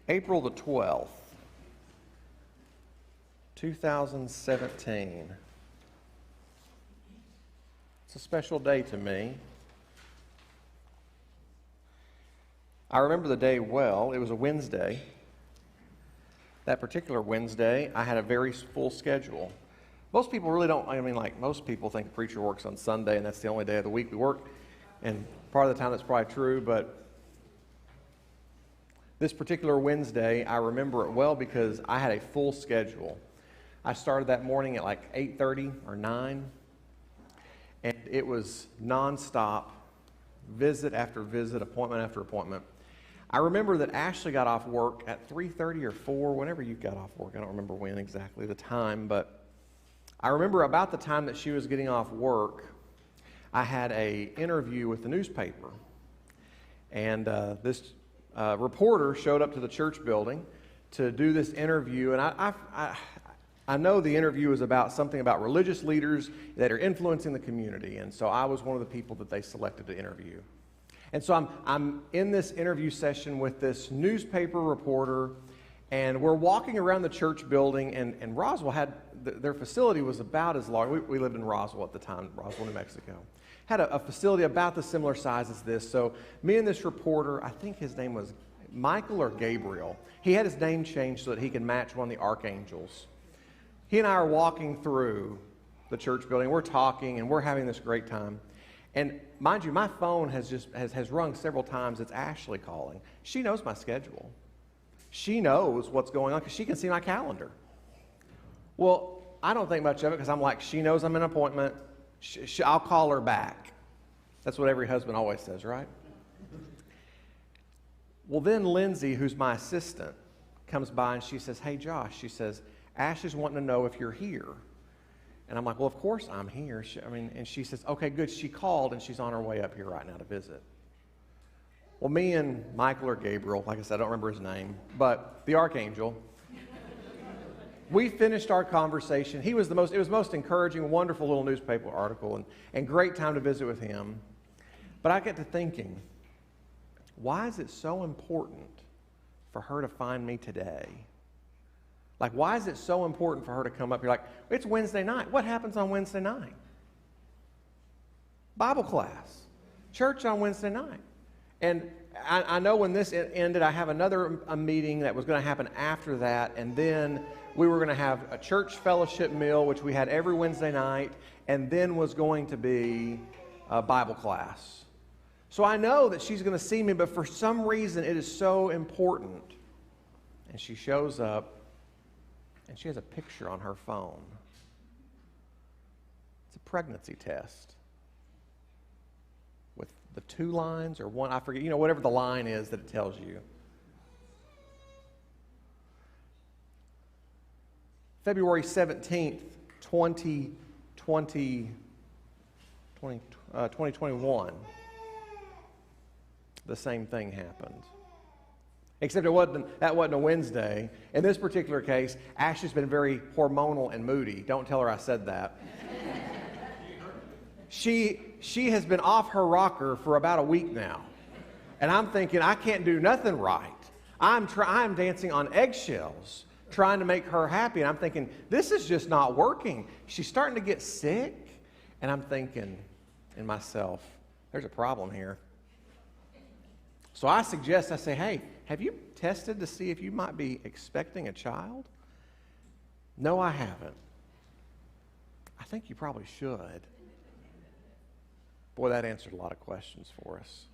April the 12th, 2017. It's a special day to me. I remember the day well. It was a Wednesday. That particular Wednesday, I had a very full schedule. Most people really don't, most people think a preacher works on Sunday and that's the only day of the week we work. And part of the time that's probably true, but this particular Wednesday, I remember it well because I had a full schedule. I started that morning at like 8:30 or 9, and it was nonstop, visit after visit, appointment after appointment. I remember that Ashley got off work at 3:30 or 4, whenever you got off work. I don't remember when exactly the time, but I remember about the time that she was getting off work, I had an interview with the newspaper. And this reporter showed up to the church building to do this interview. And I know the interview is about something about religious leaders that are influencing the community. And so I was one of the people that they selected to interview. And so I'm in this interview session with this newspaper reporter, and we're walking around the church building, and Roswell had, their facility was about as large. We lived in Roswell at the time, Roswell, New Mexico. Had a facility about the similar size as this. So me and this reporter, I think his name was Michael or Gabriel. He had his name changed so that he could match one of the archangels. He and I are walking through the church building. We're talking, and we're having this great time. And mind you, my phone has rung several times. It's Ashley calling. She knows my schedule. She knows what's going on because she can see my calendar. Well, I don't think much of it because I'm like, she knows I'm in an appointment. I'll call her back. That's what every husband always says, right? Well, then Lindsay, who's my assistant, comes by and she says, "Hey, Josh," she says, "Ashley's wanting to know if you're here." And I'm like, "Well, of course I'm here." And she says, "Okay, good. She called and she's on her way up here right now to visit." Well, me and Michael or Gabriel, like I said, I don't remember his name, but the archangel, we finished our conversation. It was the most encouraging, wonderful little newspaper article, and great time to visit with him. But I get to thinking, why is it so important for her to find me today? Like, why is it so important for her to come up here? Like, it's Wednesday night. What happens on Wednesday night? Bible class. Church on Wednesday night. And I know when this ended, I have another meeting that was going to happen after that, and then we were going to have a church fellowship meal, which we had every Wednesday night, and then was going to be a Bible class. So I know that she's going to see me, but for some reason it is so important. And she shows up, and she has a picture on her phone. It's a pregnancy test with the 2 lines or 1, I forget, whatever the line is that it tells you. February 17th, 2021, the same thing happened. Except that wasn't a Wednesday. In this particular case, Ashley's been very hormonal and moody. Don't tell her I said that. She has been off her rocker for about a week now. And I'm thinking, I can't do nothing right. I'm dancing on eggshells, trying to make her happy. And I'm thinking, this is just not working. She's starting to get sick. And I'm thinking in myself, there's a problem here. So I say, "Hey, have you tested to see if you might be expecting a child?" "No, I haven't." "I think you probably should." Boy, that answered a lot of questions for us.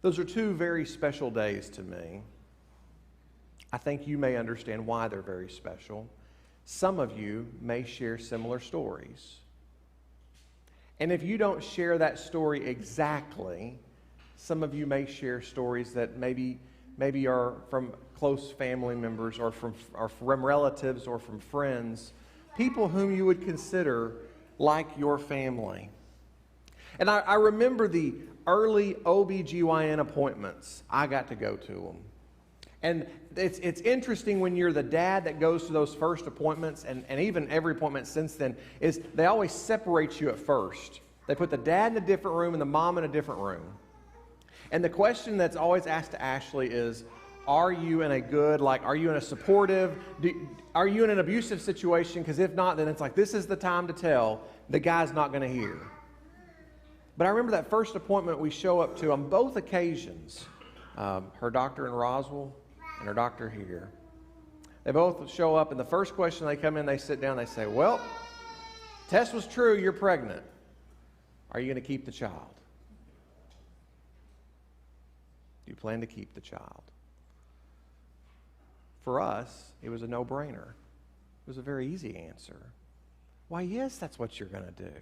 Those are 2 very special days to me. I think you may understand why they're very special. Some of you may share similar stories. And if you don't share that story exactly, some of you may share stories that maybe are from close family members or from relatives or from friends, people whom you would consider like your family. And I remember the early OBGYN appointments. I got to go to them. And it's interesting when you're the dad that goes to those first appointments, and even every appointment since then, is they always separate you at first. They put the dad in a different room and the mom in a different room. And the question that's always asked to Ashley is, are you in a good, like, are you in a supportive, are you in an abusive situation? Because if not, then it's like, this is the time to tell. The guy's not going to hear. But I remember that first appointment we show up to on both occasions, her doctor in Roswell and her doctor here. They both show up, and the first question they come in, they sit down, they say, well, test was true, you're pregnant. Are you going to keep the child? Do you plan to keep the child? For us, it was a no-brainer. It was a very easy answer. Why, yes, that's what you're going to do.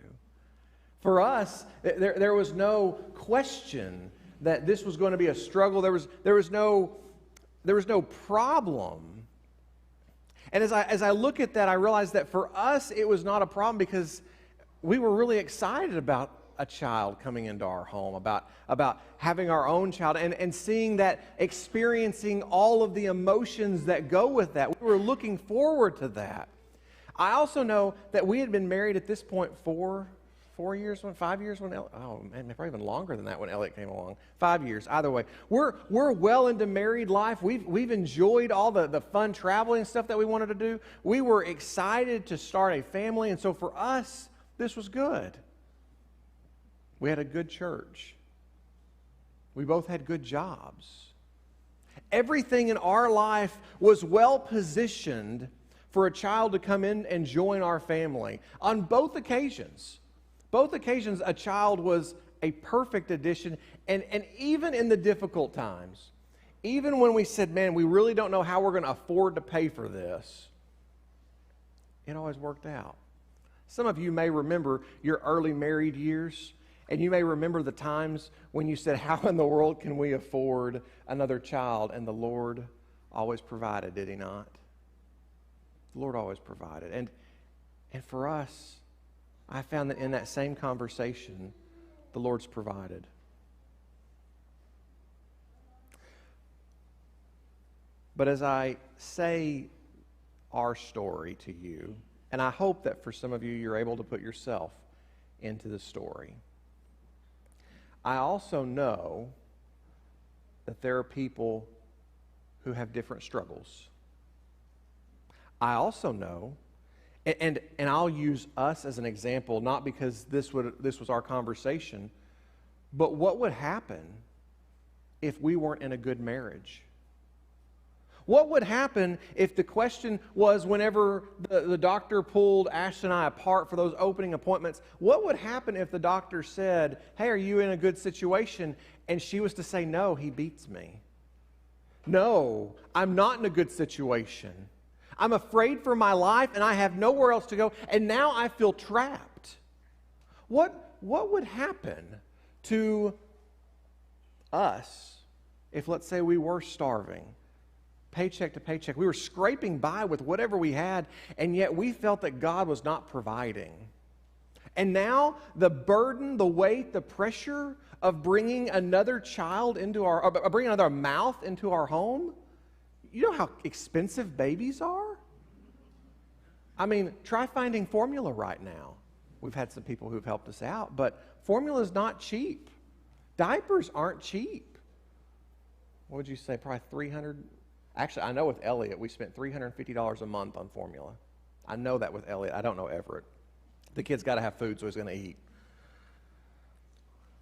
For us, there was no question that this was going to be a struggle. There was no problem. And as I look at that, I realize that for us, it was not a problem because we were really excited about a child coming into our home, about having our own child, and seeing that, experiencing all of the emotions that go with that. We were looking forward to that. I also know that we had been married at this point 5 years when probably even longer than that when Elliot came along. 5 years, either way. We're well into married life. We've enjoyed all the fun traveling stuff that we wanted to do. We were excited to start a family, and so for us, this was good. We had a good church. We both had good jobs. Everything in our life was well positioned for a child to come in and join our family. On both occasions, a child was a perfect addition. And even in the difficult times, even when we said, man, we really don't know how we're going to afford to pay for this, it always worked out. Some of you may remember your early married years. And you may remember the times when you said, how in the world can we afford another child? And the Lord always provided, did He not? The Lord always provided. And for us, I found that in that same conversation, the Lord's provided. But as I say our story to you, and I hope that for some of you, you're able to put yourself into the story, I also know that there are people who have different struggles. I also know, and I'll use us as an example, not because this was our conversation, but what would happen if we weren't in a good marriage? What would happen if the question was, whenever the doctor pulled Ash and I apart for those opening appointments, what would happen if the doctor said, hey, are you in a good situation? And she was to say, no, he beats me. No, I'm not in a good situation. I'm afraid for my life and I have nowhere else to go, and now I feel trapped. What would happen to us if, let's say, we were starving? Paycheck to paycheck. We were scraping by with whatever we had, and yet we felt that God was not providing. And now the burden, the weight, the pressure of bringing another child into bringing another mouth into our home. You know how expensive babies are? I mean, try finding formula right now. We've had some people who've helped us out, but formula is not cheap. Diapers aren't cheap. What would you say? Probably $300. Actually, I know with Elliot, we spent $350 a month on formula. I know that with Elliot. I don't know Everett. The kid's got to have food, so he's going to eat.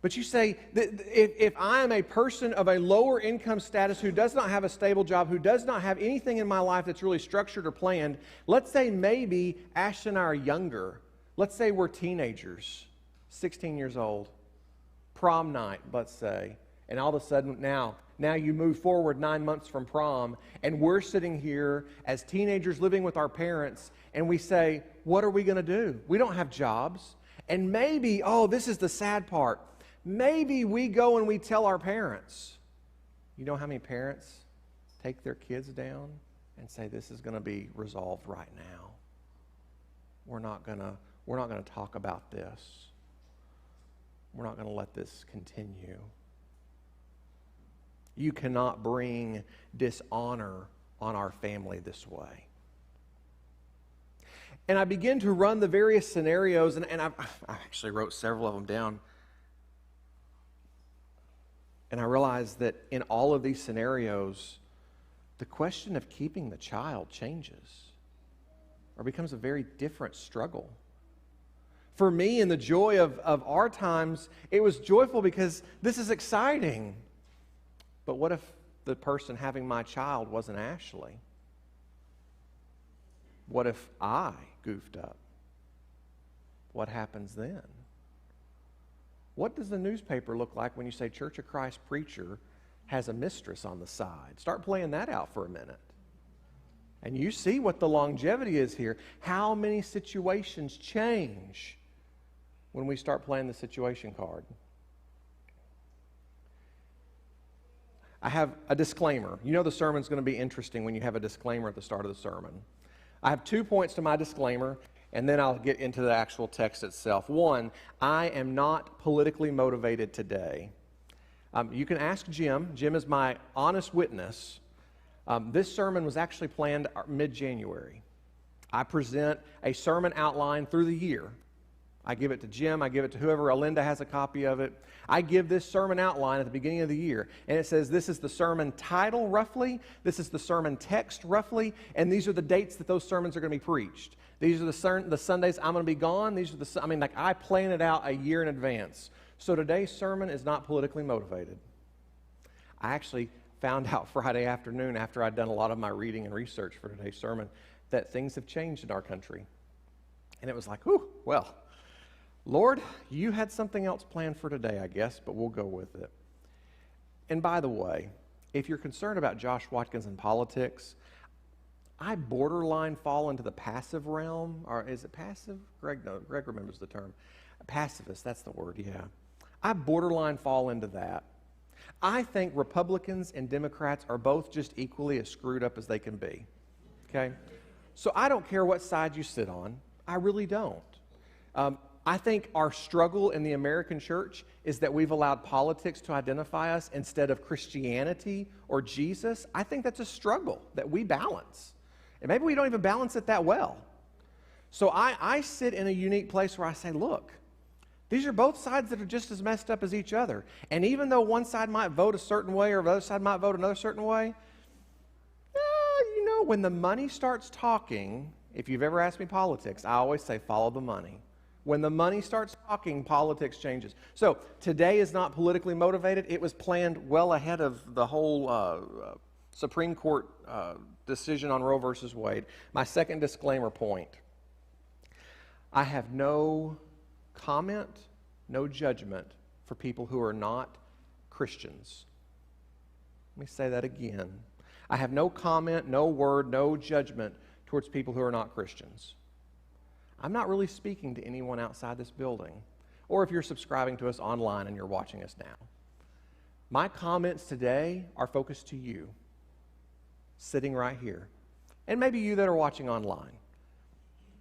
But you say, if I am a person of a lower income status who does not have a stable job, who does not have anything in my life that's really structured or planned, let's say maybe Ash and I are younger. Let's say we're teenagers, 16 years old, prom night, let's say, and all of a sudden now you move forward 9 months from prom, and we're sitting here as teenagers living with our parents, and we say, what are we going to do? We don't have jobs. And maybe, this is the sad part, maybe we go and we tell our parents. You know how many parents take their kids down and say, this is going to be resolved right now. We're not going to talk about this. We're not going to let this continue. You cannot bring dishonor on our family this way. And I begin to run the various scenarios, and I actually wrote several of them down. And I realized that in all of these scenarios, the question of keeping the child changes or becomes a very different struggle. For me, in the joy of our times, it was joyful because this is exciting. But what if the person having my child wasn't Ashley? What if I goofed up? What happens then? What does the newspaper look like when you say Church of Christ preacher has a mistress on the side? Start playing that out for a minute. And you see what the longevity is here. How many situations change when we start playing the situation card? I have a disclaimer. You know the sermon's going to be interesting when you have a disclaimer at the start of the sermon. I have 2 points to my disclaimer, and then I'll get into the actual text itself. One, I am not politically motivated today. You can ask Jim. Jim is my honest witness. This sermon was actually planned mid-January. I present a sermon outline through the year. I give it to Jim. I give it to whoever. Alinda has a copy of it. I give this sermon outline at the beginning of the year, and it says this is the sermon title roughly, this is the sermon text roughly, and these are the dates that those sermons are going to be preached. These are the Sundays I'm going to be gone. These are I plan it out a year in advance. So today's sermon is not politically motivated. I actually found out Friday afternoon after I'd done a lot of my reading and research for today's sermon that things have changed in our country. And it was like, whew, well, Lord, you had something else planned for today, I guess, but we'll go with it. And by the way, if you're concerned about Josh Watkins and politics, I borderline fall into the passive realm. Or is it passive? Greg remembers the term. Pacifist, that's the word, yeah. I borderline fall into that. I think Republicans and Democrats are both just equally as screwed up as they can be. Okay? So I don't care what side you sit on. I really don't. I think our struggle in the American church is that we've allowed politics to identify us instead of Christianity or Jesus. I think that's a struggle that we balance. And maybe we don't even balance it that well. So I sit in a unique place where I say, look, these are both sides that are just as messed up as each other. And even though one side might vote a certain way or the other side might vote another certain way, when the money starts talking, if you've ever asked me politics, I always say follow the money. When the money starts talking, politics changes. So today is not politically motivated. It was planned well ahead of the whole Supreme Court decision on Roe versus Wade. My second disclaimer point. I have no comment, no judgment for people who are not Christians. Let me say that again. I have no comment, no word, no judgment towards people who are not Christians. I'm not really speaking to anyone outside this building, or if you're subscribing to us online and you're watching us now. My comments today are focused to you, sitting right here, and maybe you that are watching online.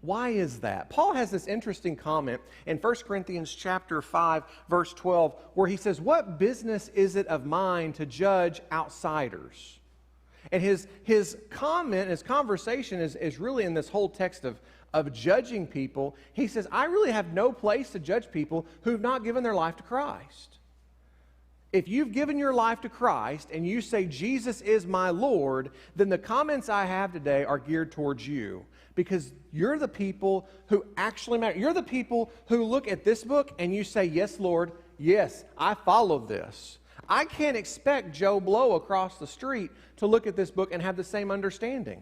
Why is that? Paul has this interesting comment in 1 Corinthians chapter 5, verse 12, where he says, what business is it of mine to judge outsiders? And his comment, his conversation is really in this whole text of judging people. He says, I really have no place to judge people who've not given their life to Christ. If you've given your life to Christ and you say, Jesus is my Lord, then the comments I have today are geared towards you. Because you're the people who actually matter. You're the people who look at this book and you say, yes, Lord, yes, I follow this. I can't expect Joe Blow across the street to look at this book and have the same understanding.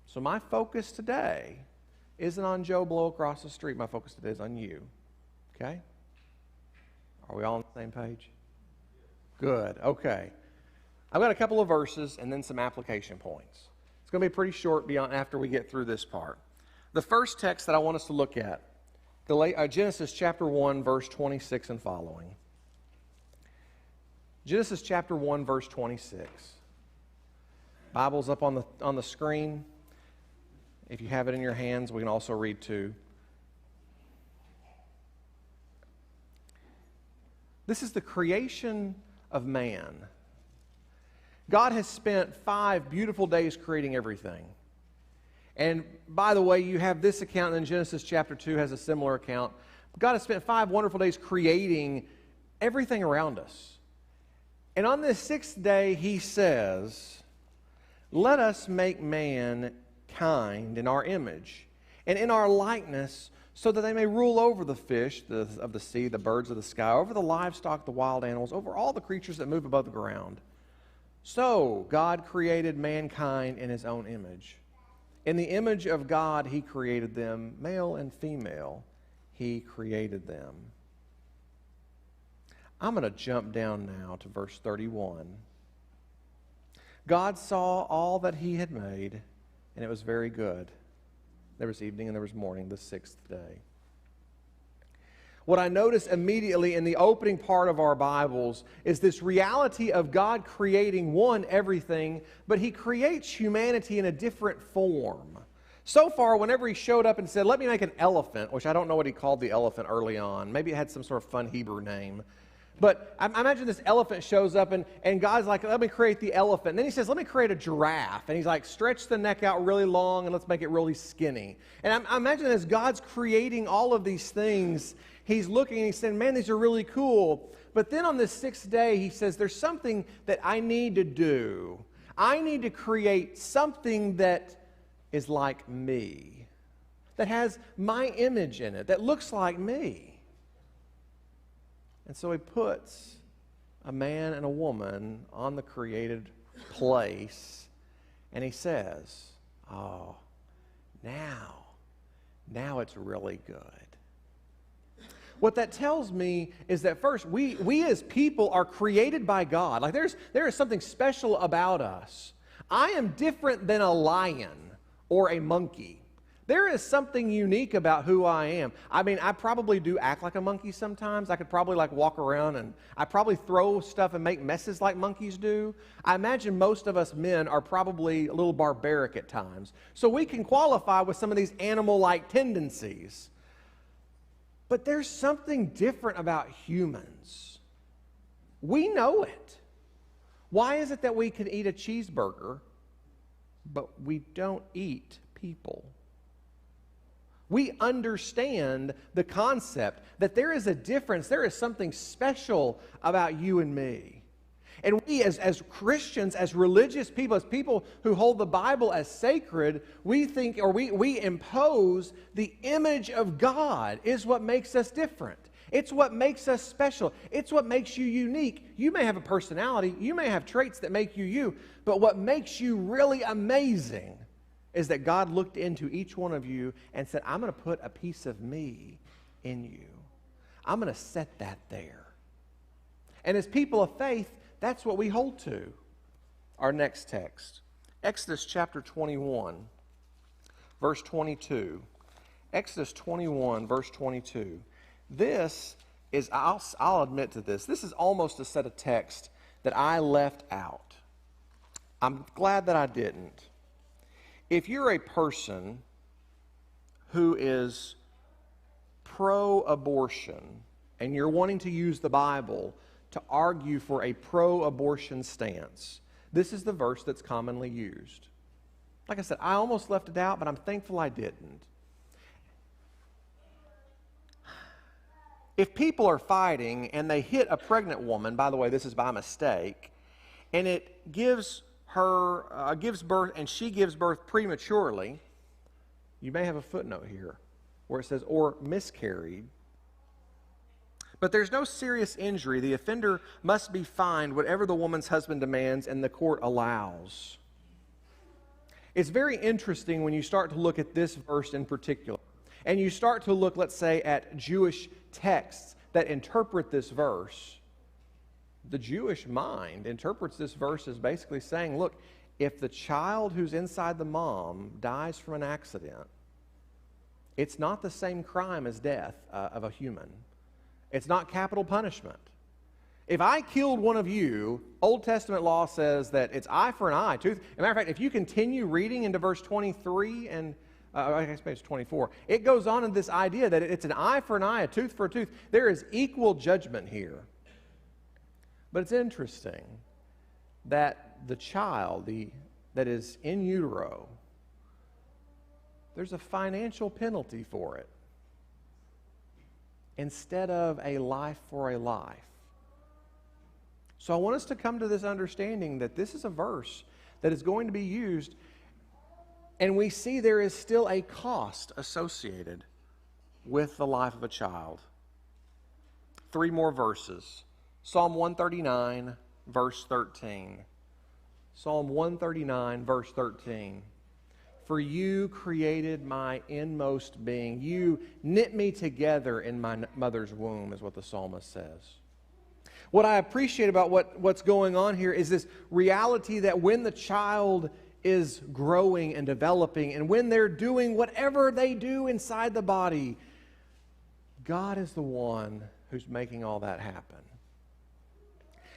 So my focus today isn't on Joe Blow across the street. My focus today is on you. Okay? Are we all on the same page? Good. Okay. I've got a couple of verses and then some application points. It's going to be pretty short after we get through this part. The first text that I want us to look at, Genesis chapter 1, verse 26 and following. Genesis chapter 1, verse 26. Bible's up on the screen. If you have it in your hands, we can also read too. This is the creation of man. God has spent 5 beautiful days creating everything. And by the way, you have this account, and then Genesis chapter 2 has a similar account. God has spent 5 wonderful days creating everything around us. And on this sixth day, he says, let us make mankind in our image and in our likeness, so that they may rule over the fish of the sea, the birds of the sky, over the livestock, the wild animals, over all the creatures that move above the ground. So God created mankind in his own image. In the image of God, he created them, male and female, he created them. I'm going to jump down now to verse 31. God saw all that he had made, and it was very good. There was evening and there was morning, the sixth day. What I notice immediately in the opening part of our Bibles is this reality of God creating, one, everything, but he creates humanity in a different form. So far, whenever he showed up and said, let me make an elephant, which I don't know what he called the elephant early on. Maybe it had some sort of fun Hebrew name. But I imagine this elephant shows up, and God's like, let me create the elephant. And then he says, let me create a giraffe. And he's like, stretch the neck out really long, and let's make it really skinny. And I imagine as God's creating all of these things, he's looking and he's saying, man, these are really cool. But then on this sixth day, he says, there's something that I need to do. I need to create something that is like me, that has my image in it, that looks like me. And so he puts a man and a woman on the created place, and he says, oh, now it's really good. What that tells me is that first, we as people are created by God. Like there is something special about us. I am different than a lion or a monkey. There is something unique about who I am. I mean, I probably do act like a monkey sometimes. I could probably walk around and I probably throw stuff and make messes like monkeys do. I imagine most of us men are probably a little barbaric at times. So we can qualify with some of these animal-like tendencies. But there's something different about humans. We know it. Why is it that we can eat a cheeseburger, but we don't eat people? We understand the concept that there is a difference, there is something special about you and me. And we as Christians, as religious people, as people who hold the Bible as sacred, we think, or we impose the image of God is what makes us different. It's what makes us special. It's what makes you unique. You may have a personality, you may have traits that make you you, but what makes you really amazing is that God looked into each one of you and said, I'm going to put a piece of me in you. I'm going to set that there. And as people of faith, that's what we hold to. Our next text, Exodus chapter 21, verse 22. Exodus 21, verse 22. This is, I'll admit to this, this is almost a set of text that I left out. I'm glad that I didn't. If you're a person who is pro-abortion and you're wanting to use the Bible to argue for a pro-abortion stance, this is the verse that's commonly used. Like I said, I almost left it out, but I'm thankful I didn't. If people are fighting and they hit a pregnant woman, by the way, this is by mistake, and it gives birth, and she gives birth prematurely, you may have a footnote here where it says, or miscarried. But there's no serious injury. The offender must be fined whatever the woman's husband demands and the court allows. It's very interesting when you start to look at this verse in particular, and you start to look, let's say, at Jewish texts that interpret this verse. The Jewish mind interprets this verse as basically saying, look, if the child who's inside the mom dies from an accident, it's not the same crime as death of a human. It's not capital punishment. If I killed one of you, Old Testament law says that it's eye for an eye, tooth. As a matter of fact, if you continue reading into verse 23 and I guess maybe it's 24, it goes on in this idea that it's an eye for an eye, a tooth for a tooth. There is equal judgment here. But it's interesting that the child that is in utero, there's a financial penalty for it instead of a life for a life. So I want us to come to this understanding that this is a verse that is going to be used, and we see there is still a cost associated with the life of a child. 3 more verses. Psalm 139, verse 13. Psalm 139, verse 13. For you created my inmost being. You knit me together in my mother's womb, is what the psalmist says. What I appreciate about what's going on here is this reality that when the child is growing and developing, and when they're doing whatever they do inside the body, God is the one who's making all that happen.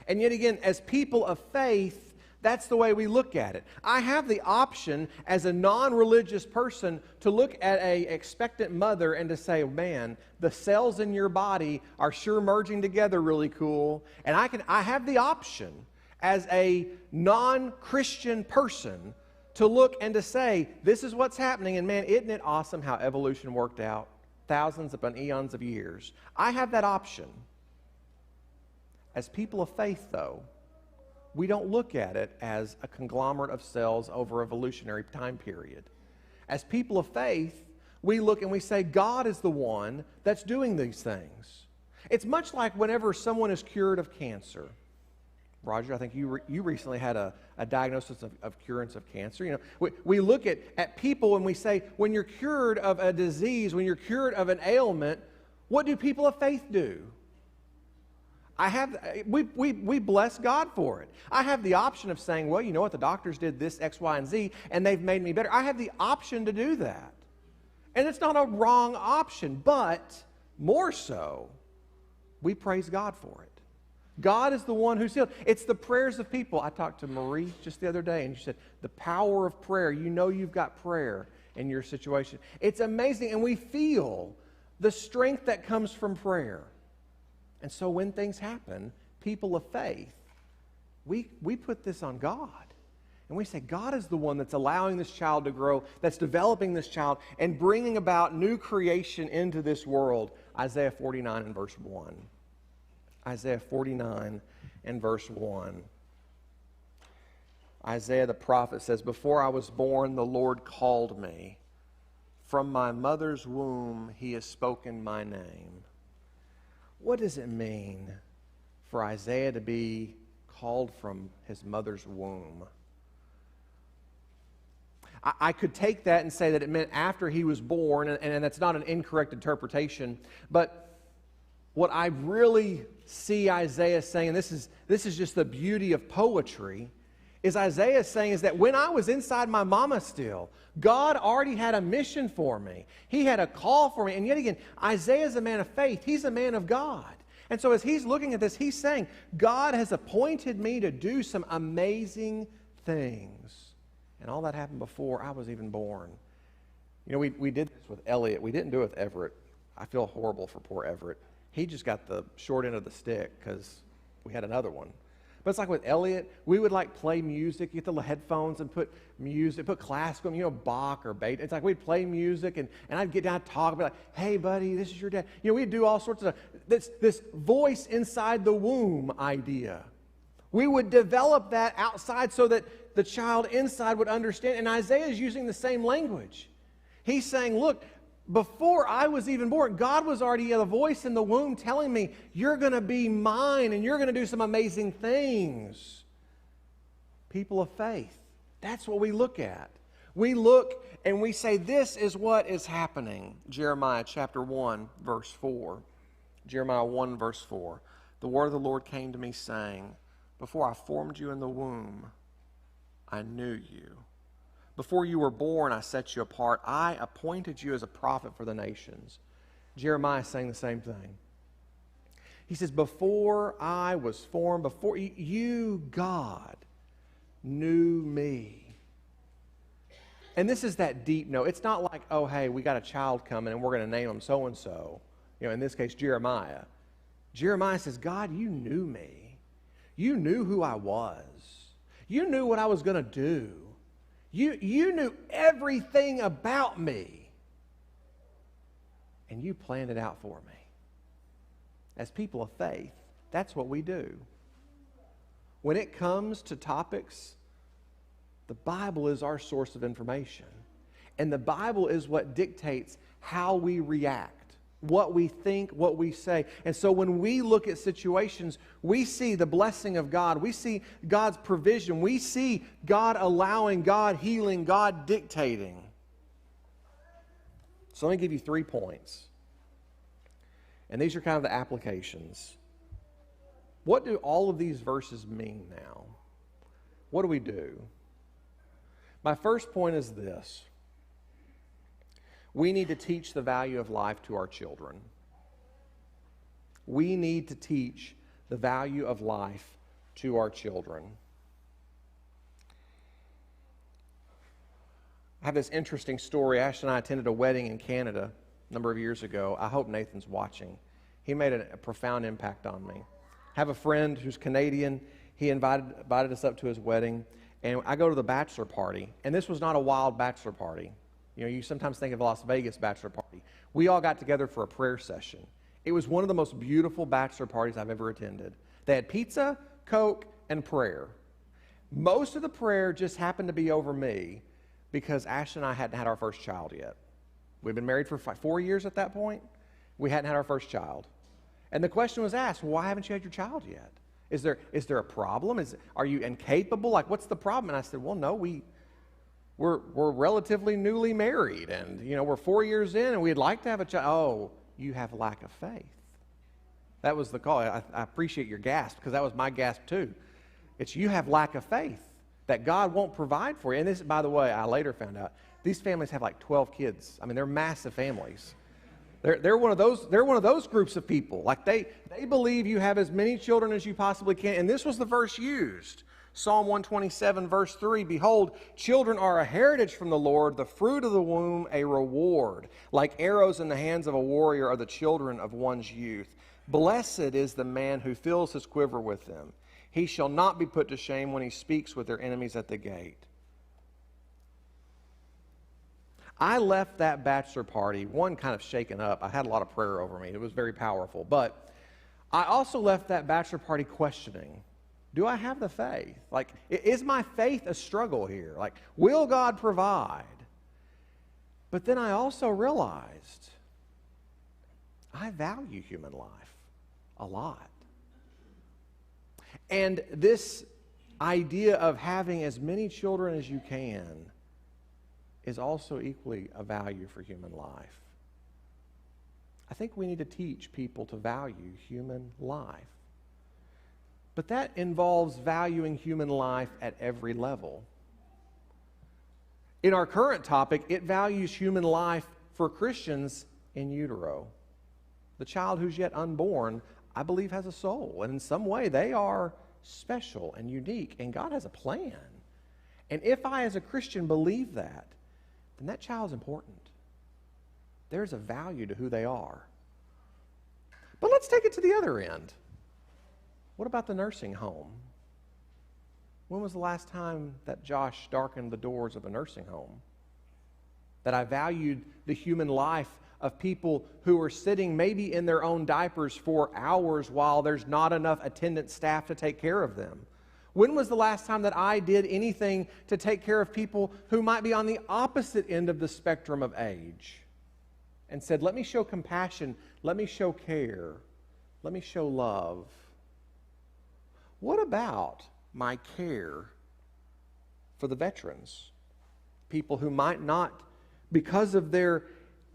And yet again, as people of faith, that's the way we look at it. I have the option as a non-religious person to look at an expectant mother and to say, man, the cells in your body are sure merging together really cool. And I have the option as a non-Christian person to look and to say, this is what's happening. And man, isn't it awesome how evolution worked out? Thousands upon eons of years. I have that option. As people of faith, though, we don't look at it as a conglomerate of cells over evolutionary time period. As people of faith, we look and we say, God is the one that's doing these things. It's much like whenever someone is cured of cancer. Roger, I think you recently had a diagnosis of curance of cancer. You know, we look at people and we say, when you're cured of a disease, when you're cured of an ailment, what do people of faith do? We bless God for it. I have the option of saying, well, you know what, the doctors did this, X, Y, and Z, and they've made me better. I have the option to do that. And it's not a wrong option, but more so, we praise God for it. God is the one who's healed. It's the prayers of people. I talked to Marie just the other day, and she said, the power of prayer. You know you've got prayer in your situation. It's amazing, and we feel the strength that comes from prayer. And so when things happen, people of faith, we put this on God. And we say, God is the one that's allowing this child to grow, that's developing this child, and bringing about new creation into this world. Isaiah 49 and verse 1. Isaiah 49 and verse 1. Isaiah the prophet says, before I was born, the Lord called me. From my mother's womb, he has spoken my name. What does it mean for Isaiah to be called from his mother's womb? I could take that and say that it meant after he was born, and that's not an incorrect interpretation, but what I really see Isaiah saying, and this is just the beauty of poetry, is Isaiah saying is that when I was inside my mama still, God already had a mission for me. He had a call for me. And yet again, Isaiah is a man of faith. He's a man of God. And so as he's looking at this, he's saying, God has appointed me to do some amazing things. And all that happened before I was even born. You know, we did this with Elliot. We didn't do it with Everett. I feel horrible for poor Everett. He just got the short end of the stick because we had another one. But it's like with Elliot, we would like play music, get the headphones and put music, put classical, you know, Bach or Beethoven. It's like we'd play music and I'd get down and talk, be like, hey buddy, this is your dad. You know, we'd do all sorts of stuff. This voice inside the womb idea. We would develop that outside so that the child inside would understand. And Isaiah is using the same language. He's saying, look, before I was even born, God was already a voice in the womb telling me, you're going to be mine and you're going to do some amazing things. People of faith, that's what we look at. We look and we say, this is what is happening. Jeremiah chapter 1, verse 4. Jeremiah 1, verse 4. The word of the Lord came to me saying, before I formed you in the womb, I knew you. Before you were born, I set you apart. I appointed you as a prophet for the nations. Jeremiah is saying the same thing. He says, before I was formed, before you, God, knew me. And this is that deep note. It's not like, oh, hey, we got a child coming and we're going to name him so-and-so. You know, in this case, Jeremiah. Jeremiah says, God, you knew me. You knew who I was. You knew what I was going to do. You knew everything about me, and you planned it out for me. As people of faith, that's what we do. When it comes to topics, the Bible is our source of information. And the Bible is what dictates how we react, what we think, what we say. And so when we look at situations, we see the blessing of God. We see God's provision. We see God allowing, God healing, God dictating. So let me give you 3 points. And these are kind of the applications. What do all of these verses mean now? What do we do? My first point is this. We need to teach the value of life to our children. We need to teach the value of life to our children. I have this interesting story. Ash and I attended a wedding in Canada a number of years ago. I hope Nathan's watching. He made a profound impact on me. I have a friend who's Canadian. He invited us up to his wedding, and I go to the bachelor party, and this was not a wild bachelor party. You know, you sometimes think of a Las Vegas bachelor party. We all got together for a prayer session. It was one of the most beautiful bachelor parties I've ever attended. They had pizza, Coke, and prayer. Most of the prayer just happened to be over me because Ash and I hadn't had our first child yet. We'd been married for 4 years at that point. We hadn't had our first child. And the question was asked, well, why haven't you had your child yet? Is there a problem? Are you incapable? Like, what's the problem? And I said, well, no, we're relatively newly married, and we're 4 years in, and we'd like to have a child. Oh, you have lack of faith. That was the call. I appreciate your gasp, because that was my gasp too. It's you have lack of faith that God won't provide for you. And this, by the way, I later found out these families have like 12 kids. I mean, they're massive families. They're one of those groups of people. Like they believe you have as many children as you possibly can. And this was the verse used. Psalm 127, verse 3, behold, children are a heritage from the Lord, the fruit of the womb a reward. Like arrows in the hands of a warrior are the children of one's youth. Blessed is the man who fills his quiver with them. He shall not be put to shame when he speaks with their enemies at the gate. I left that bachelor party, one, kind of shaken up. I had a lot of prayer over me. It was very powerful. But I also left that bachelor party questioning, do I have the faith? Like, is my faith a struggle here? Like, will God provide? But then I also realized I value human life a lot. And this idea of having as many children as you can is also equally a value for human life. I think we need to teach people to value human life. But that involves valuing human life at every level. In our current topic, it values human life for Christians in utero. The child who's yet unborn, I believe, has a soul. And in some way, they are special and unique. And God has a plan. And if I, as a Christian, believe that, then that child's important. There's a value to who they are. But let's take it to the other end. What about the nursing home? When was the last time that Josh darkened the doors of a nursing home? That I valued the human life of people who are sitting maybe in their own diapers for hours while there's not enough attendant staff to take care of them? When was the last time that I did anything to take care of people who might be on the opposite end of the spectrum of age and said, let me show compassion, let me show care, let me show love? What about my care for the veterans? People who might not, because of their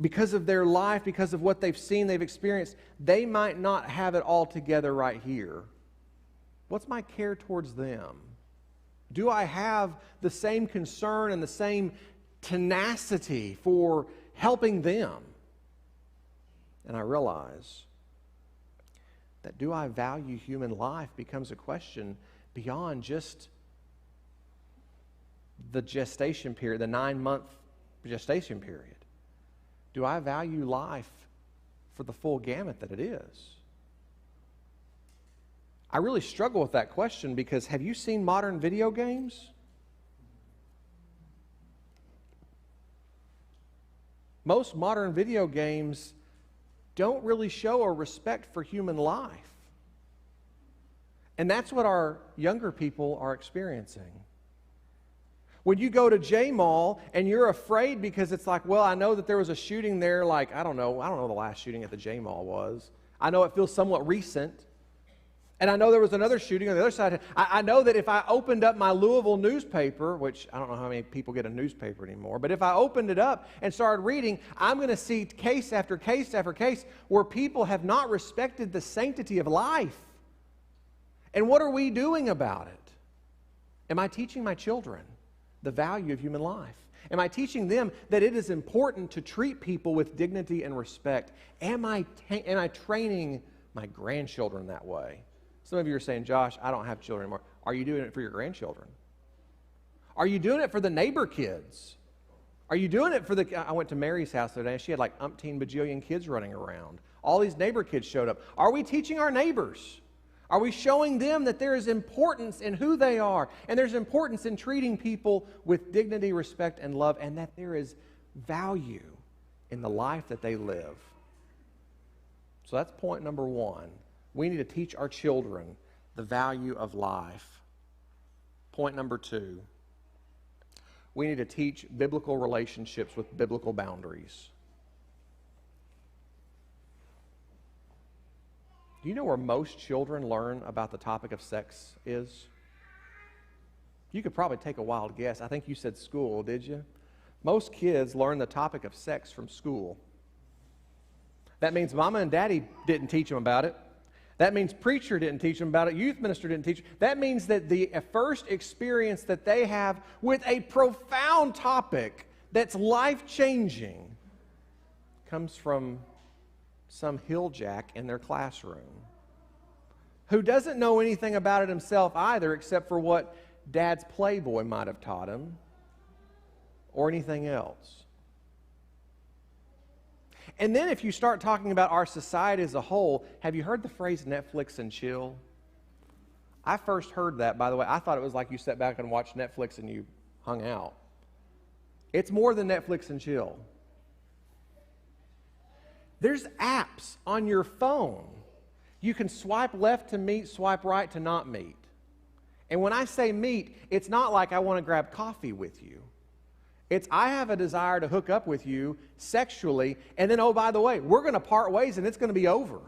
life, because of what they've seen, they've experienced, they might not have it all together right here. What's my care towards them? Do I have the same concern and the same tenacity for helping them? And I realize that do I value human life becomes a question beyond just the gestation period, the 9-month gestation period. Do I value life for the full gamut that it is? I really struggle with that question because have you seen modern video games? Most modern video games don't really show a respect for human life. And that's what our younger people are experiencing. When you go to J-Mall and you're afraid because it's like, well, I know that there was a shooting there, like, I don't know the last shooting at the J-Mall was. I know it feels somewhat recent. And I know there was another shooting on the other side. I know that if I opened up my Louisville newspaper, which I don't know how many people get a newspaper anymore, but if I opened it up and started reading, I'm going to see case after case after case where people have not respected the sanctity of life. And what are we doing about it? Am I teaching my children the value of human life? Am I teaching them that it is important to treat people with dignity and respect? Am I training my grandchildren that way? Some of you are saying, Josh, I don't have children anymore. Are you doing it for your grandchildren? Are you doing it for the neighbor kids? Are you doing it for I went to Mary's house the other day, and she had like umpteen bajillion kids running around. All these neighbor kids showed up. Are we teaching our neighbors? Are we showing them that there is importance in who they are, and there's importance in treating people with dignity, respect, and love, and that there is value in the life that they live? So that's point number one. We need to teach our children the value of life. Point number two, we need to teach biblical relationships with biblical boundaries. Do you know where most children learn about the topic of sex is? You could probably take a wild guess. I think you said school, did you? Most kids learn the topic of sex from school. That means mama and daddy didn't teach them about it. That means preacher didn't teach them about it. Youth minister didn't teach them. That means that the first experience that they have with a profound topic that's life-changing comes from some hilljack in their classroom who doesn't know anything about it himself either, except for what dad's Playboy might have taught him or anything else. And then if you start talking about our society as a whole, have you heard the phrase Netflix and chill? I first heard that, by the way. I thought it was like you sat back and watched Netflix and you hung out. It's more than Netflix and chill. There's apps on your phone. You can swipe left to meet, swipe right to not meet. And when I say meet, it's not like I want to grab coffee with you. It's I have a desire to hook up with you sexually, and then, oh, by the way, we're going to part ways and it's going to be over.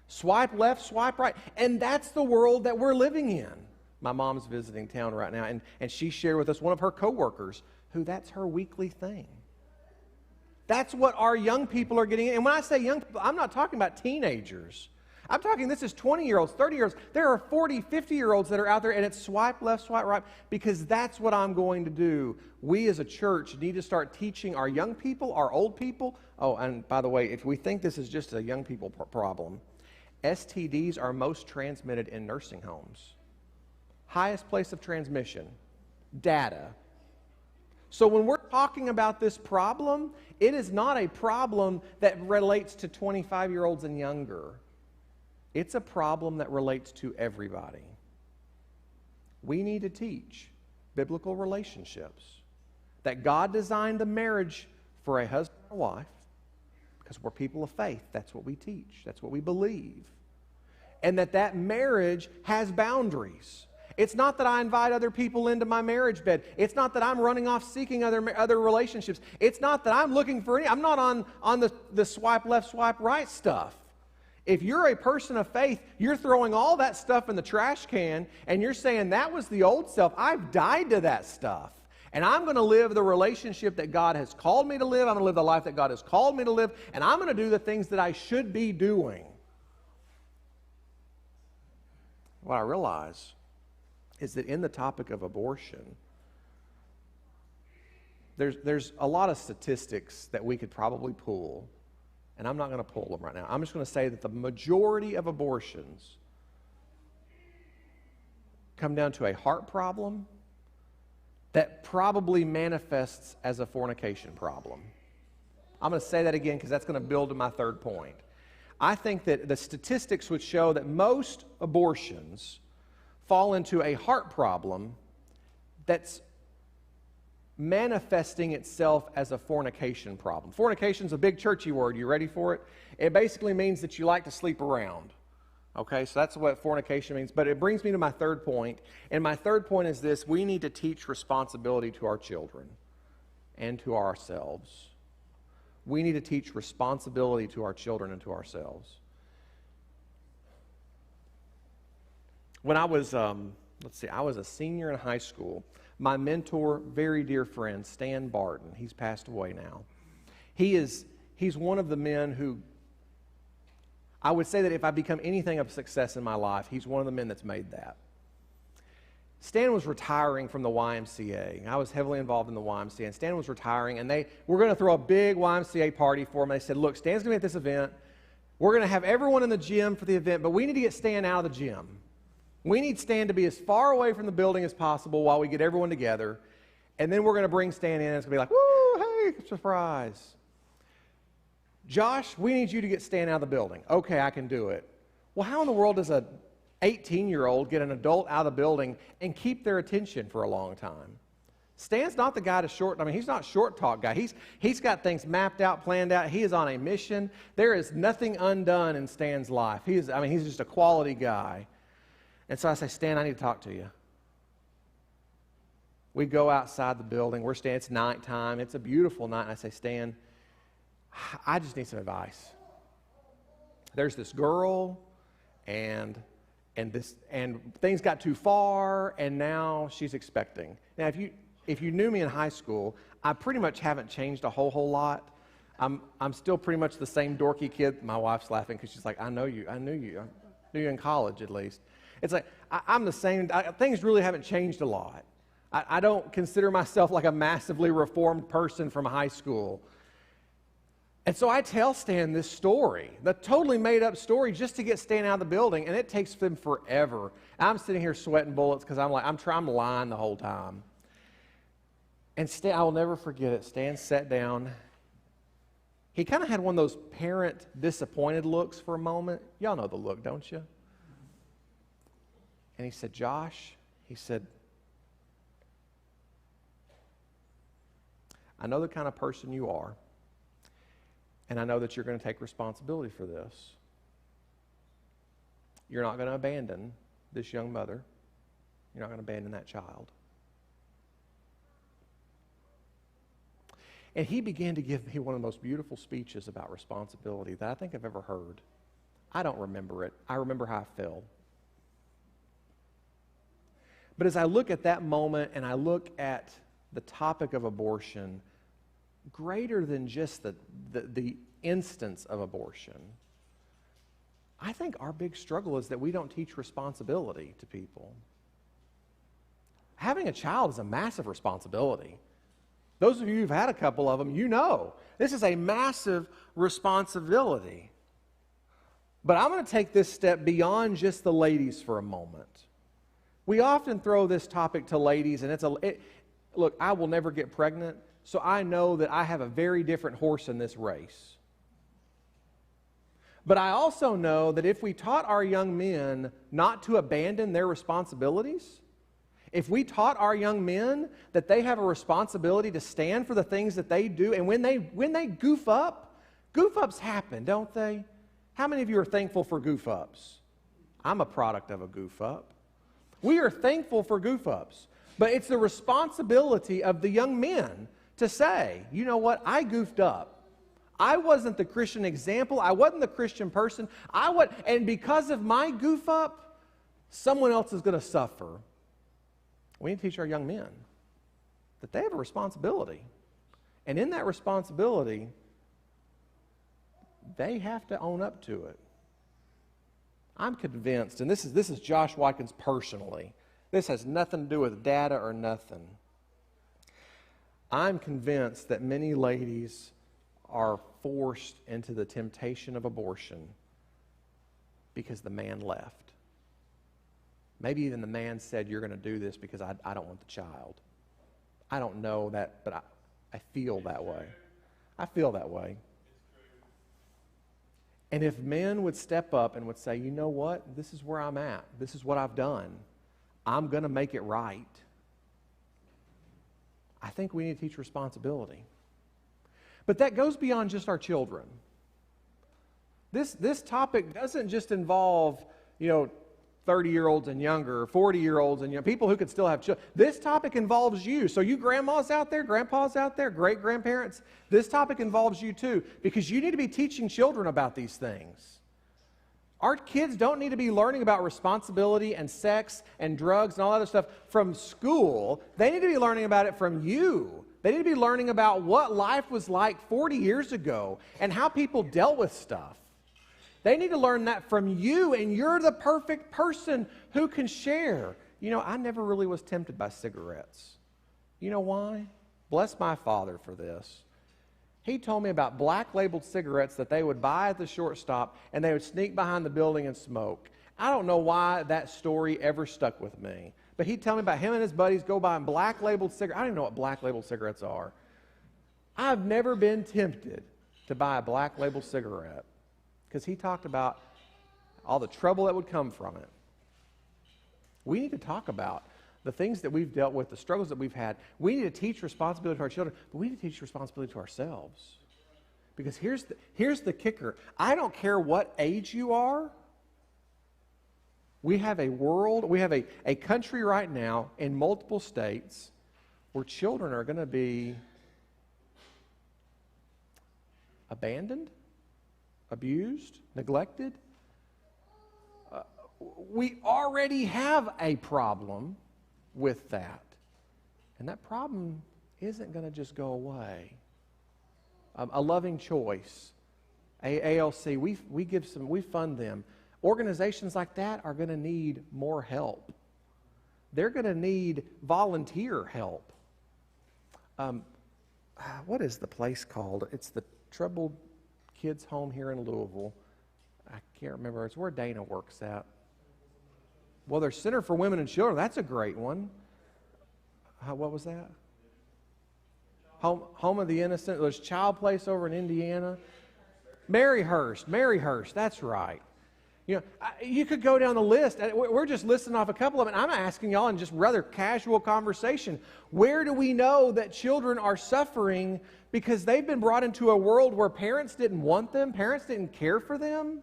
Swipe left, swipe right. And that's the world that we're living in. My mom's visiting town right now, and she shared with us one of her coworkers who that's her weekly thing. That's what our young people are getting. And when I say young people, I'm not talking about teenagers. I'm talking, this is 20-year-olds, 30-year-olds. There are 40, 50-year-olds that are out there, and it's swipe left, swipe right, because that's what I'm going to do. We as a church need to start teaching our young people, our old people. Oh, and by the way, if we think this is just a young people problem, STDs are most transmitted in nursing homes. Highest place of transmission, data. So when we're talking about this problem, it is not a problem that relates to 25-year-olds and younger. It's a problem that relates to everybody. We need to teach biblical relationships, that God designed the marriage for a husband and a wife, because we're people of faith. That's what we teach. That's what we believe. And that marriage has boundaries. It's not that I invite other people into my marriage bed. It's not that I'm running off seeking other relationships. It's not that I'm looking for I'm not on the swipe left, swipe right stuff. If you're a person of faith, you're throwing all that stuff in the trash can, and you're saying, that was the old self. I've died to that stuff. And I'm going to live the relationship that God has called me to live. I'm going to live the life that God has called me to live. And I'm going to do the things that I should be doing. What I realize is that in the topic of abortion, there's a lot of statistics that we could probably pull. And I'm not going to pull them right now. I'm just going to say that the majority of abortions come down to a heart problem that probably manifests as a fornication problem. I'm going to say that again because that's going to build to my third point. I think that the statistics would show that most abortions fall into a heart problem that's manifesting itself as a fornication problem. Fornication is a big churchy word. You ready for it? It basically means that you like to sleep around. Okay, so that's what fornication means. But it brings me to my third point. And my third point is this: we need to teach responsibility to our children and to ourselves. We need to teach responsibility to our children and to ourselves. When I was, I was a senior in high school. My mentor, very dear friend, Stan Barton, he's passed away now. He's one of the men who, I would say that if I become anything of success in my life, he's one of the men that's made that. Stan was retiring from the YMCA. I was heavily involved in the YMCA, and Stan was retiring, and they were going to throw a big YMCA party for him. They said, look, Stan's going to be at this event. We're going to have everyone in the gym for the event, but we need to get Stan out of the gym. We need Stan to be as far away from the building as possible while we get everyone together, and then we're going to bring Stan in, and it's going to be like, woo, hey, surprise. Josh, we need you to get Stan out of the building. Okay, I can do it. Well, how in the world does a 18-year-old get an adult out of the building and keep their attention for a long time? Stan's not the guy he's not short talk guy. He's got things mapped out, planned out. He is on a mission. There is nothing undone in Stan's life. He's just a quality guy. And so I say, Stan, I need to talk to you. We go outside the building. It's nighttime. It's a beautiful night. And I say, Stan, I just need some advice. There's this girl, and things got too far, and now she's expecting. Now, if you knew me in high school, I pretty much haven't changed a whole lot. I'm still pretty much the same dorky kid. My wife's laughing because she's like, I knew you in college at least. It's like I'm the same. Things really haven't changed a lot. I don't consider myself like a massively reformed person from high school. And so I tell Stan this story, the totally made-up story, just to get Stan out of the building, and it takes them forever. I'm sitting here sweating bullets because I'm lying the whole time. And Stan, I will never forget it. Stan sat down. He kind of had one of those parent disappointed looks for a moment. Y'all know the look, don't you? And he said, Josh, he said, I know the kind of person you are. And I know that you're going to take responsibility for this. You're not going to abandon this young mother. You're not going to abandon that child. And he began to give me one of the most beautiful speeches about responsibility that I think I've ever heard. I don't remember it. I remember how I felt. But as I look at that moment and I look at the topic of abortion, greater than just the instance of abortion, I think our big struggle is that we don't teach responsibility to people. Having a child is a massive responsibility. Those of you who've had a couple of them, you know this is a massive responsibility. But I'm going to take this step beyond just the ladies for a moment. We often throw this topic to ladies, and look, I will never get pregnant, so I know that I have a very different horse in this race. But I also know that if we taught our young men not to abandon their responsibilities, if we taught our young men that they have a responsibility to stand for the things that they do, and when they goof ups happen, don't they? How many of you are thankful for goof ups? I'm a product of a goof up. We are thankful for goof ups, but it's the responsibility of the young men to say, you know what, I goofed up. I wasn't the Christian example. I wasn't the Christian person. And because of my goof up, someone else is going to suffer. We need to teach our young men that they have a responsibility. And in that responsibility, they have to own up to it. I'm convinced, and this is Josh Watkins personally. This has nothing to do with data or nothing. I'm convinced that many ladies are forced into the temptation of abortion because the man left. Maybe even the man said, you're going to do this because I don't want the child. I don't know that, but I feel that way. I feel that way. And if men would step up and would say, you know what, this is where I'm at. This is what I've done. I'm going to make it right. I think we need to teach responsibility. But that goes beyond just our children. This topic doesn't just involve 30-year-olds and younger, 40-year-olds and people who could still have children. This topic involves you. So you grandmas out there, grandpas out there, great-grandparents, this topic involves you too, because you need to be teaching children about these things. Our kids don't need to be learning about responsibility and sex and drugs and all that other stuff from school. They need to be learning about it from you. They need to be learning about what life was like 40 years ago and how people dealt with stuff. They need to learn that from you, and you're the perfect person who can share. I never really was tempted by cigarettes. You know why? Bless my father for this. He told me about black-labeled cigarettes that they would buy at the shortstop, and they would sneak behind the building and smoke. I don't know why that story ever stuck with me, but he'd tell me about him and his buddies go buying black-labeled cigarettes. I don't even know what black-labeled cigarettes are. I've never been tempted to buy a black-labeled cigarette because he talked about all the trouble that would come from it. We need to talk about the things that we've dealt with, the struggles that we've had. We need to teach responsibility to our children, but we need to teach responsibility to ourselves. Because here's the kicker. I don't care what age you are. We have a country right now in multiple states where children are going to be abandoned, abused, neglected. We already have a problem with that. And that problem isn't going to just go away. A Loving Choice, ALC, we fund them. Organizations like that are going to need more help. They're going to need volunteer help. What is the place called? It's the Troubled Kids Home here in Louisville. I can't remember. It's where Dana works at. Well, there's Center for Women and Children. That's a great one. What was that? Home of the Innocent. There's Child Place over in Indiana. Maryhurst. That's right. You could go down the list. We're just listing off a couple of them. And I'm asking y'all in just rather casual conversation, where do we know that children are suffering because they've been brought into a world where parents didn't want them, parents didn't care for them?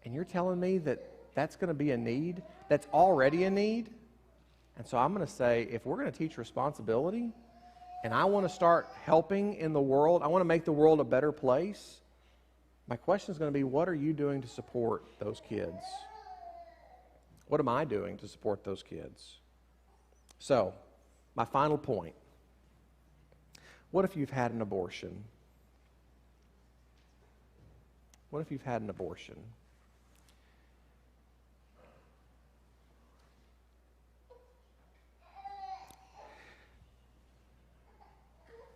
And you're telling me that that's going to be a need that's already a need? And so I'm going to say, if we're going to teach responsibility, and I want to start helping in the world, I want to make the world a better place, my question is going to be, what are you doing to support those kids? What am I doing to support those kids? So, my final point. What if you've had an abortion? What if you've had an abortion?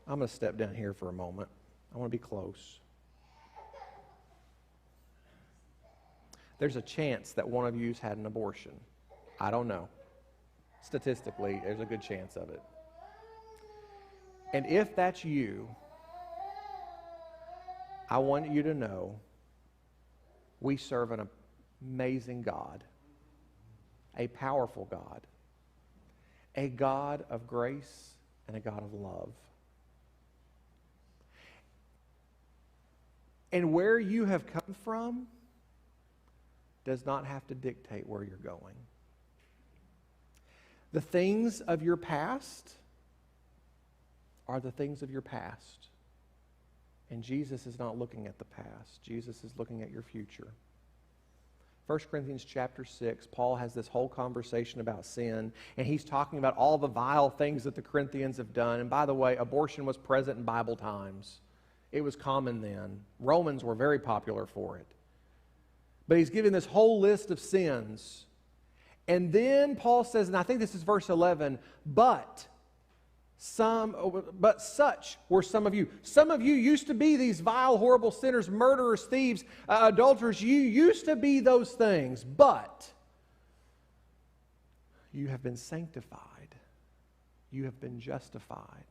I'm going to step down here for a moment. I want to be close. There's a chance that one of you's had an abortion. I don't know. Statistically, there's a good chance of it. And if that's you, I want you to know we serve an amazing God, a powerful God, a God of grace and a God of love. And where you have come from does not have to dictate where you're going. The things of your past are the things of your past. And Jesus is not looking at the past. Jesus is looking at your future. 1 Corinthians chapter 6, Paul has this whole conversation about sin, and he's talking about all the vile things that the Corinthians have done. And by the way, abortion was present in Bible times. It was common then. Romans were very popular for it. But he's giving this whole list of sins. And then Paul says, and I think this is verse 11, but such were some of you. Some of you used to be these vile, horrible sinners, murderers, thieves, adulterers. You used to be those things, but you have been sanctified. You have been justified.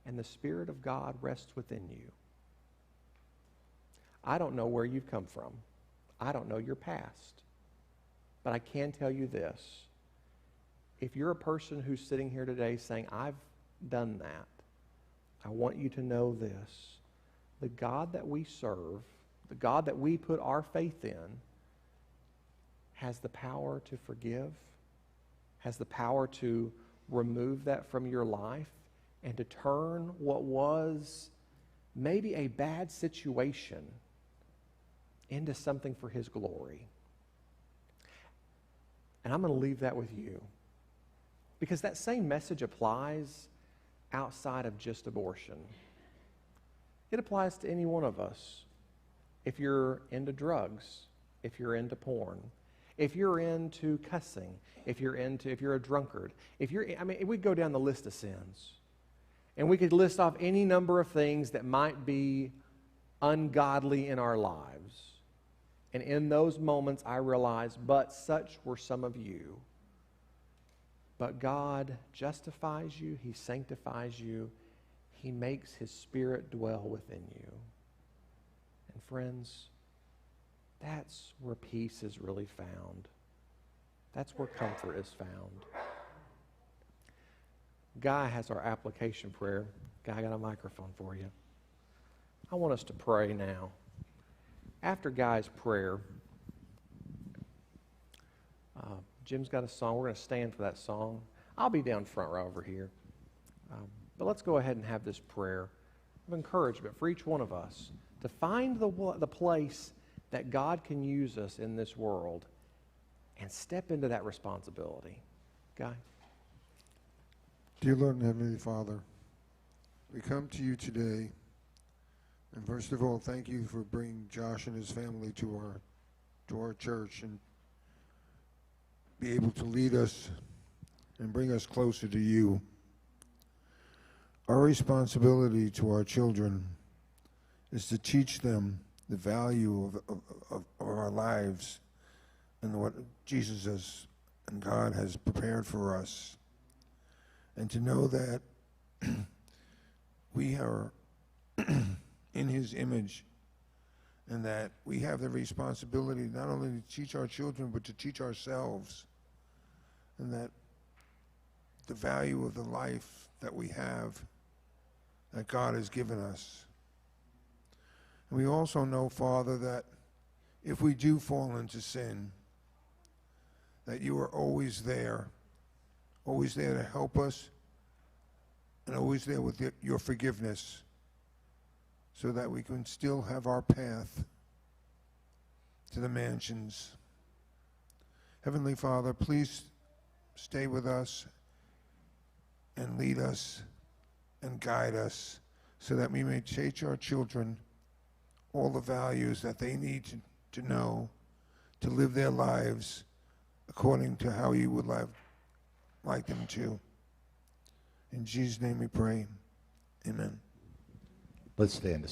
And the Spirit of God rests within you. I don't know where you've come from. I don't know your past. But I can tell you this. If you're a person who's sitting here today saying, I've done that, I want you to know this. The God that we serve, the God that we put our faith in, has the power to forgive, has the power to remove that from your life and to turn what was maybe a bad situation into something for His glory. And I'm going to leave that with you, because that same message applies outside of just abortion. It applies to any one of us. If you're into drugs, if you're into porn, if you're into cussing, if you're a drunkard, we go down the list of sins. And we could list off any number of things that might be ungodly in our lives. And in those moments I realized, but such were some of you. But God justifies you, He sanctifies you, He makes His Spirit dwell within you. And friends, that's where peace is really found. That's where comfort is found. Guy has our application prayer. Guy, I got a microphone for you. I want us to pray now. After Guy's prayer, Jim's got a song. We're going to stand for that song. I'll be down front right over here. But let's go ahead and have this prayer of encouragement for each one of us to find the place that God can use us in this world and step into that responsibility. Guy? Dear Lord and Heavenly Father, we come to you today, and first of all, thank you for bringing Josh and his family to our church and be able to lead us and bring us closer to you. Our responsibility to our children is to teach them the value of our lives and what Jesus has and God has prepared for us. And to know that we are in His image and that we have the responsibility not only to teach our children but to teach ourselves, and that the value of the life that we have that God has given us. And we also know, Father, that if we do fall into sin, that you are always there to help us, and always there with your forgiveness, so that we can still have our path to the mansions. Heavenly Father, please stay with us and lead us and guide us, so that we may teach our children all the values that they need to know to live their lives according to how you would like them to. In Jesus' name we pray. Amen. Let's stand.